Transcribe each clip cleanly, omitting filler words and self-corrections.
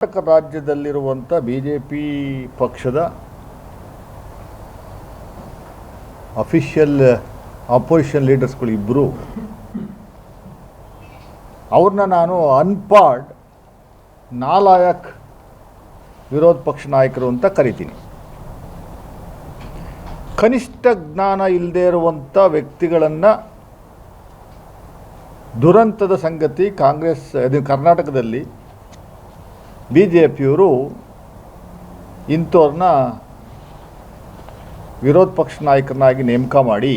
Karnataka ರಾಜ್ಯದಲ್ಲಿರುವಂಥ BJP ಪಕ್ಷದ official opposition ಲೀಡರ್ಸ್ಗಳು ಇಬ್ಬರು ಅವ್ರನ್ನ ನಾನು ಅನ್ಪಾರ್ಡ್ ನಾಲಾಯಕ್ ವಿರೋಧ ಪಕ್ಷ ನಾಯಕರು ಅಂತ ಕರಿತೀನಿ. ಕನಿಷ್ಠ ಜ್ಞಾನ ಇಲ್ಲದೆ ಇರುವಂಥ ವ್ಯಕ್ತಿಗಳನ್ನು ದುರಂತದ ಸಂಗತಿ ಕಾಂಗ್ರೆಸ್ ಕರ್ನಾಟಕದಲ್ಲಿ ಬಿ ಜೆ ಪಿಯವರು ಇಂಥವ್ರನ್ನ ವಿರೋಧ ಪಕ್ಷ ನಾಯಕರನ್ನಾಗಿ ನೇಮಕ ಮಾಡಿ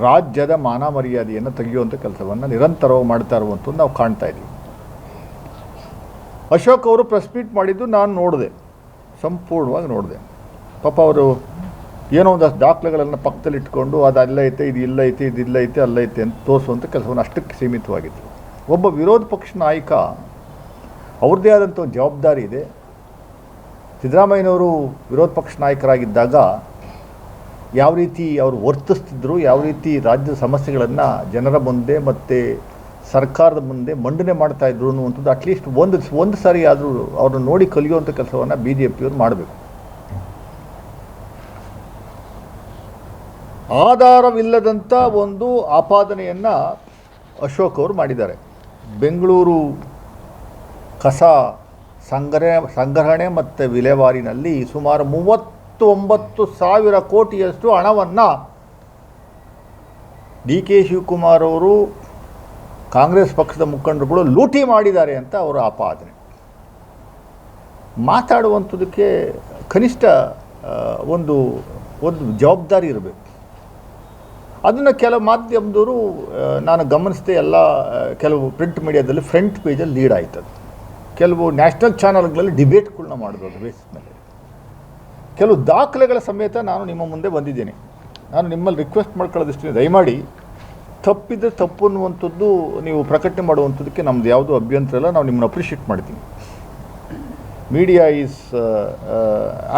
ರಾಜ್ಯದ ಮಾನ ಮರ್ಯಾದೆಯನ್ನು ತೆಗೆಯುವಂಥ ಕೆಲಸವನ್ನು ನಿರಂತರವಾಗಿ ಮಾಡ್ತಾ ಇರುವಂಥದ್ದು ನಾವು ಕಾಣ್ತಾ ಇದ್ದೀವಿ. ಅಶೋಕ್ ಅವರು ಪ್ರೆಸ್ ಮೀಟ್ ಮಾಡಿದ್ದು ನಾನು ನೋಡಿದೆ, ಸಂಪೂರ್ಣವಾಗಿ ನೋಡಿದೆ. ಪಾಪ ಅವರು ಏನೋ ಒಂದಷ್ಟು ದಾಖಲೆಗಳನ್ನು ಪಕ್ಕದಲ್ಲಿ ಇಟ್ಕೊಂಡು ಅದು ಅಲ್ಲೈತೆ, ಇದು ಇಲ್ಲೈತೆ, ಇದು ಇಲ್ಲೈತೆ, ಅಲ್ಲೈತೆ ಅಂತ ತೋರಿಸುವಂಥ ಕೆಲಸವನ್ನು ಅಷ್ಟಕ್ಕೆ ಸೀಮಿತವಾಗಿತ್ತು. ಒಬ್ಬ ವಿರೋಧ ಪಕ್ಷ ನಾಯಕ ಅವ್ರದ್ದೇ ಆದಂಥ ಒಂದು ಜವಾಬ್ದಾರಿ ಇದೆ. ಸಿದ್ದರಾಮಯ್ಯನವರು ವಿರೋಧ ಪಕ್ಷ ನಾಯಕರಾಗಿದ್ದಾಗ ಯಾವ ರೀತಿ ಅವರು ವರ್ತಿಸ್ತಿದ್ರು, ಯಾವ ರೀತಿ ರಾಜ್ಯದ ಸಮಸ್ಯೆಗಳನ್ನು ಜನರ ಮುಂದೆ ಮತ್ತು ಸರ್ಕಾರದ ಮುಂದೆ ಮಂಡನೆ ಮಾಡ್ತಾಯಿದ್ರು ಅನ್ನುವಂಥದ್ದು ಅಟ್ಲೀಸ್ಟ್ ಒಂದು ಸಾರಿ ಆದರೂ ಅವ್ರನ್ನ ನೋಡಿ ಕಲಿಯುವಂಥ ಕೆಲಸವನ್ನು ಬಿ ಜೆ ಪಿಯವರು ಮಾಡಬೇಕು. ಆಧಾರವಿಲ್ಲದಂಥ ಒಂದು ಆಪಾದನೆಯನ್ನು ಅಶೋಕ್ ಅವರು ಮಾಡಿದ್ದಾರೆ. ಬೆಂಗಳೂರು ಕಸ ಸಂಗ್ರಹಣೆ ಮತ್ತು ವಿಲೇವಾರಿನಲ್ಲಿ ಸುಮಾರು 39,000 ಕೋಟಿಯಷ್ಟು ಹಣವನ್ನು ಡಿ ಕೆ ಶಿವಕುಮಾರ್ ಅವರು ಕಾಂಗ್ರೆಸ್ ಪಕ್ಷದ ಮುಖಂಡರುಗಳು ಲೂಟಿ ಮಾಡಿದ್ದಾರೆ ಅಂತ ಅವರ ಆಪಾದನೆ. ಮಾತಾಡುವಂಥದ್ದಕ್ಕೆ ಕನಿಷ್ಠ ಒಂದು ಜವಾಬ್ದಾರಿ ಇರಬೇಕು. ಅದನ್ನು ಕೆಲವು ಮಾಧ್ಯಮದವರು ನಾನು ಗಮನಿಸಿದೆ, ಎಲ್ಲ ಕೆಲವು ಪ್ರಿಂಟ್ ಮೀಡಿಯಾದಲ್ಲಿ ಫ್ರಂಟ್ ಪೇಜಲ್ಲಿ ಲೀಡ್ ಆಯ್ತದೆ. ಕೆಲವು ನ್ಯಾಷನಲ್ ಚಾನಲ್ಗಳಲ್ಲಿ ಡಿಬೇಟ್ಗಳನ್ನ ಮಾಡಿದ್ರು ಬೇಸ್ ಮೇಲೆ. ಕೆಲವು ದಾಖಲೆಗಳ ಸಮೇತ ನಾನು ನಿಮ್ಮ ಮುಂದೆ ಬಂದಿದ್ದೇನೆ. ನಾನು ನಿಮ್ಮಲ್ಲಿ ರಿಕ್ವೆಸ್ಟ್ ಮಾಡ್ಕೊಳ್ಳೋದಿಷ್ಟು, ದಯಮಾಡಿ ತಪ್ಪಿದ್ರೆ ತಪ್ಪು ಅನ್ನುವಂಥದ್ದು ನೀವು ಪ್ರಕಟಣೆ ಮಾಡುವಂಥದ್ದಕ್ಕೆ ನಮ್ಮದು ಯಾವುದೂ ಅಭ್ಯಂತರ ಇಲ್ಲ. ನಾವು ನಿಮ್ಮನ್ನು ಅಪ್ರಿಷಿಯೇಟ್ ಮಾಡ್ತೀವಿ. Media is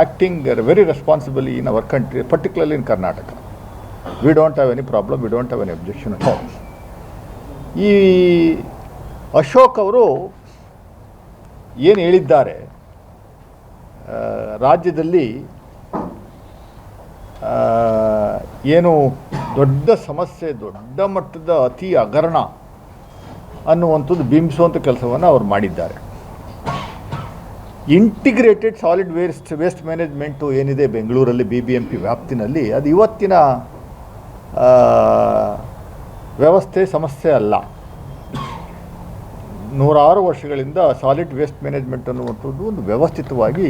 acting very responsibly in our country, particularly in Karnataka. We don't have any problem, we don't have any objection at all. ಈ ಅಶೋಕ್ ಅವರು ಏನು ಹೇಳಿದ್ದಾರೆ, ರಾಜ್ಯದಲ್ಲಿ ಏನು ದೊಡ್ಡ ಸಮಸ್ಯೆ, ದೊಡ್ಡ ಮಟ್ಟದ ಅತಿ ಹಗರಣ ಅನ್ನುವಂಥದ್ದು ಬಿಂಬಿಸುವಂಥ ಕೆಲಸವನ್ನು ಅವರು ಮಾಡಿದ್ದಾರೆ. ಇಂಟಿಗ್ರೇಟೆಡ್ ಸಾಲಿಡ್ ವೇಸ್ಟ್ ಮ್ಯಾನೇಜ್ಮೆಂಟು ಏನಿದೆ ಬೆಂಗಳೂರಲ್ಲಿ BBMP ವ್ಯಾಪ್ತಿನಲ್ಲಿ, ಅದು ಇವತ್ತಿನ ವ್ಯವಸ್ಥೆ ಸಮಸ್ಯೆ ಅಲ್ಲ. 100 ವರ್ಷಗಳಿಂದ ಸಾಲಿಡ್ ವೇಸ್ಟ್ ಮ್ಯಾನೇಜ್ಮೆಂಟ್ ಅನ್ನುವಂಥದ್ದು ಒಂದು ವ್ಯವಸ್ಥಿತವಾಗಿ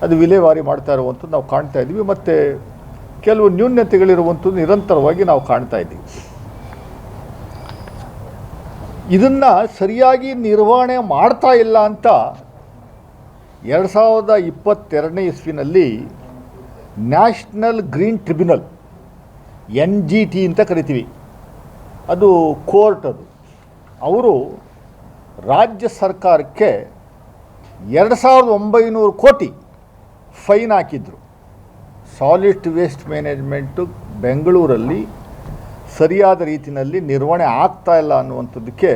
ಅದು ವಿಲೇವಾರಿ ಮಾಡ್ತಾ ಇರುವಂಥದ್ದು ನಾವು ಕಾಣ್ತಾ ಇದ್ದೀವಿ. ಮತ್ತು ಕೆಲವು ನ್ಯೂನತೆಗಳಿರುವಂಥದ್ದು ನಿರಂತರವಾಗಿ ನಾವು ಕಾಣ್ತಾ ಇದ್ದೀವಿ. ಇದನ್ನು ಸರಿಯಾಗಿ ನಿರ್ವಹಣೆ ಮಾಡ್ತಾ ಇಲ್ಲ ಅಂತ 2022ನೇ ಇಸ್ವಿನಲ್ಲಿ ನ್ಯಾಷನಲ್ ಗ್ರೀನ್ ಟ್ರಿಬ್ಯುನಲ್, NGT ಅಂತ ಕರಿತೀವಿ, ಅದು ಕೋರ್ಟ್, ಅವರು ರಾಜ್ಯ ಸರ್ಕಾರಕ್ಕೆ 2,900 ಕೋಟಿ ಫೈನ್ ಹಾಕಿದ್ರು. ಸಾಲಿಡ್ ವೇಸ್ಟ್ ಮ್ಯಾನೇಜ್ಮೆಂಟು ಬೆಂಗಳೂರಲ್ಲಿ ಸರಿಯಾದ ರೀತಿಯಲ್ಲಿ ನಿರ್ವಹಣೆ ಆಗ್ತಾ ಇಲ್ಲ ಅನ್ನುವಂಥದ್ದಕ್ಕೆ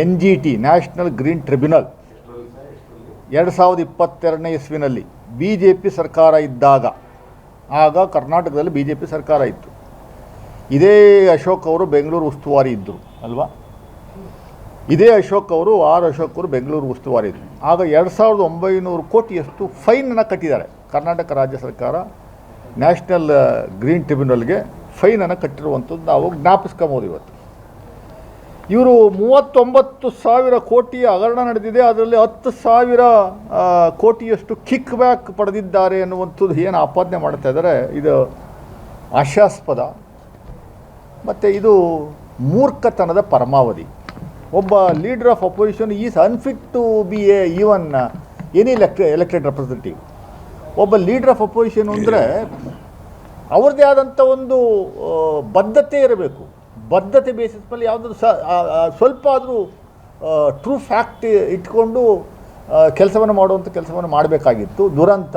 NGT ನ್ಯಾಷನಲ್ ಗ್ರೀನ್ ಟ್ರಿಬ್ಯುನಲ್ 2022ನೇ ಇಸ್ವಿನಲ್ಲಿ BJP ಸರ್ಕಾರ ಇದ್ದಾಗ, ಆಗ ಕರ್ನಾಟಕದಲ್ಲಿ BJP ಸರ್ಕಾರ ಇತ್ತು. ಇದೇ ಅಶೋಕ್ ಅವರು ಬೆಂಗಳೂರು ಉಸ್ತುವಾರಿ ಇದ್ದರು ಅಲ್ವಾ? ಇದೇ ಅಶೋಕ್ ಅವರು ಅಶೋಕ್ ಅವರು ಬೆಂಗಳೂರು ಉಸ್ತುವಾರಿ ಇದ್ದರು. ಆಗ 2,900 ಕೋಟಿಯಷ್ಟು ಫೈನನ್ನು ಕಟ್ಟಿದ್ದಾರೆ. ಕರ್ನಾಟಕ ರಾಜ್ಯ ಸರ್ಕಾರ ನ್ಯಾಷನಲ್ ಗ್ರೀನ್ ಟ್ರಿಬ್ಯುನಲ್ಗೆ ಫೈನನ್ನು ಕಟ್ಟಿರುವಂಥದ್ದು ನಾವು ಜ್ಞಾಪಿಸ್ಕೊಬೋದು. ಇವತ್ತು ಇವರು 39,000 ಕೋಟಿ ಹಗರಣ ನಡೆದಿದೆ. ಅದರಲ್ಲಿ 10,000 ಕೋಟಿಯಷ್ಟು ಕಿಕ್ ಬ್ಯಾಕ್ ಪಡೆದಿದ್ದಾರೆ ಅನ್ನುವಂಥದ್ದು ಏನು ಆಪಾದನೆ ಮಾಡ್ತಾ ಇದ್ದಾರೆ, ಇದು ಹಾಸ್ಯಾಸ್ಪದ ಮತ್ತು ಇದು ಮೂರ್ಖತನದ ಪರಮಾವಧಿ. ಒಬ್ಬ leader of opposition is unfit to be even any elected representative. ಒಬ್ಬ ಲೀಡರ್ ಆಫ್ ಅಪೋಸಿಷನ್ ಅಂದರೆ ಅವ್ರದ್ದೇ ಆದಂಥ ಒಂದು ಬದ್ಧತೆ ಇರಬೇಕು. ಬದ್ಧತೆ ಬೇಸಿಸ್ ಮೇಲೆ ಯಾವುದಾದ್ರು ಸ್ವಲ್ಪ ಆದರೂ ಟ್ರೂ ಫ್ಯಾಕ್ಟ್ ಇಟ್ಕೊಂಡು ಕೆಲಸವನ್ನು ಮಾಡುವಂಥ ಕೆಲಸವನ್ನು ಮಾಡಬೇಕಾಗಿತ್ತು. ದುರಂತ